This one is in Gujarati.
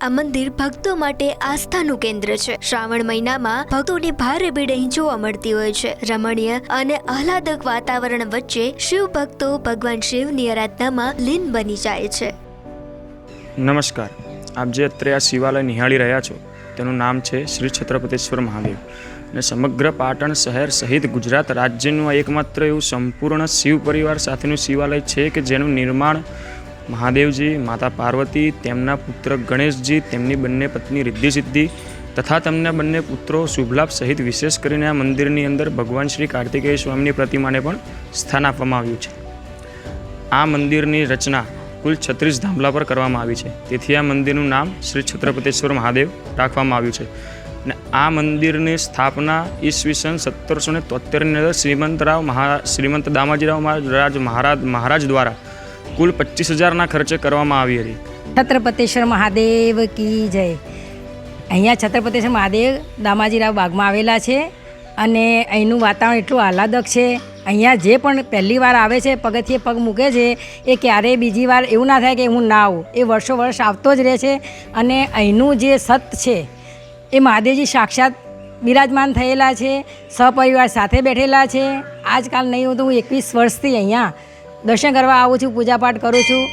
આ મંદિર ભક્તો માટે આસ્થાનું કેન્દ્ર છે। શ્રાવણ મહિનામાં ભક્તોની ભારે ભીડ અહીં જોવા મળતી હોય છે। રમણીય અને આહલાદક વાતાવરણ વચ્ચે શિવ ભક્તો ભગવાન શિવની આરાધનામાં લીન બની જાય છે। નમસ્કાર, આપ જે અત્યારે આ શિવાલય નિહાળી રહ્યા છો તેનું નામ છે શ્રી છત્રપતિશ્વર મહાદેવ અને સમગ્ર પાટણ શહેર સહિત ગુજરાત રાજ્યનું આ એકમાત્ર એવું સંપૂર્ણ શિવ પરિવાર સાથેનું શિવાલય છે કે જેનું નિર્માણ મહાદેવજી, માતા પાર્વતી, તેમના પુત્ર ગણેશજી, તેમની બંને પત્ની રિદ્ધિ સિદ્ધિ તથા તેમના બંને પુત્રો શુભલાભ સહિત વિશેષ કરીને આ મંદિરની અંદર ભગવાન શ્રી કાર્તિકેય સ્વામીની પ્રતિમાને પણ સ્થાન આપવામાં આવ્યું છે। આ મંદિરની રચના કુલ 36 ધામલા પર કરવામાં આવી છે, તેથી આ મંદિરનું નામ શ્રી છત્રપતિશ્વર મહાદેવ રાખવામાં આવ્યું છે। અને આ મંદિરની સ્થાપના ઈસવીસન 1773ની અંદર શ્રીમંત દામાજીરાવ મહારાજ દ્વારા કુલ 25,000ના ખર્ચે કરવામાં આવી હતી। છત્રપતિશ્વર મહાદેવ કી જય। અહીંયા છત્રપતિશ્વર મહાદેવ દામાજીરાવ બાગમાં આવેલા છે અને અહીંનું વાતાવરણ એટલું આહલાદક છે। અહીંયા જે પણ પહેલી વાર આવે છે, પગથિયે પગ મૂકે છે, એ ક્યારેય બીજી વાર એવું ના થાય કે હું ના આવું, એ વર્ષો વર્ષ આવતો જ રહે છે। અને અહીંનું જે સત છે એ મહાદેવજી સાક્ષાત બિરાજમાન થયેલા છે, સપરિવાર સાથે બેઠેલા છે। આજકાલ નહીં હું તો હું 21 વર્ષથી અહીંયા દર્શન કરવા આવું છું, પૂજાપાઠ કરું છું।